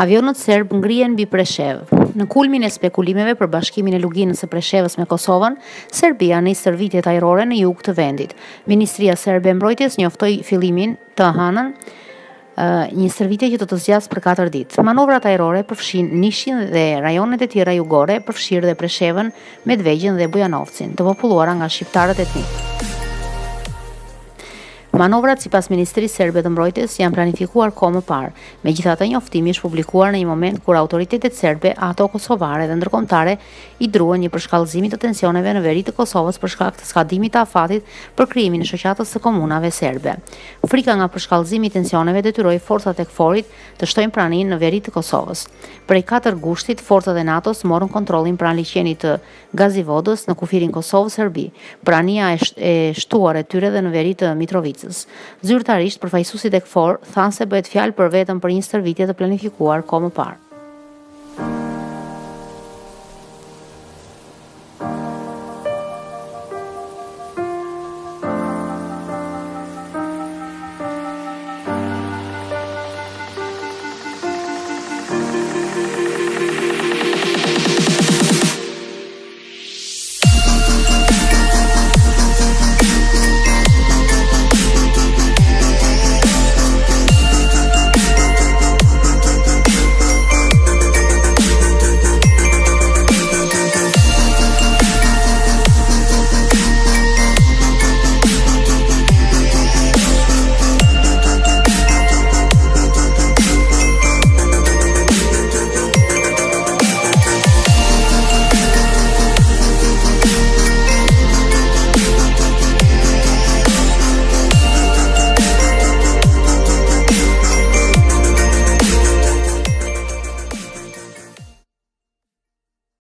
Avionët serbë ngrihen mbi Preshevë. Në kulmin e spekulimeve për bashkimin e luginës së Preshevës me Kosovën, Serbia nis stërvitjet ajrore në jug të vendit. Ministria serbe e mbrojtjes njoftoi fillimin të hënën një stërvitje që do të zgjasë për 4 ditë. Manovrat ajrore përfshin Nishin dhe rajonet e tjera jugore, përfshirë dhe Preshevën, Medvegjën dhe Bujanovcin, të populluara nga shqiptarët etnik. Manovrat sipas Ministrisë Serbe të Mbrojtjes janë planifikuar kohë më parë. Megjithatë, njoftimi është publikuar në një moment kur autoritetet serbe, ato kosovare dhe ndërkombëtare i druan një përshkallëzimi të tensioneve në veri të Kosovës për shkak të skadimit të afatit për krijimin e shoqatës së komunave serbe. Frika nga përshkallëzimi i tensioneve detyroi forcat e KFOR-it të shtojnë praninë në veri të Kosovës. Prej 4 gushtit, forcat e NATO-s morën kontrollin pranë liçenit të Gazivodës në kufirin Kosovë-Serbi. Prania e shtuar e tyre dhe në veri të Mitrovicës. Zyrtarisht, përfaqësuesit e KFOR thanë se bëhet fjalë për vetëm për një stërvitje të planifikuar kohë më parë.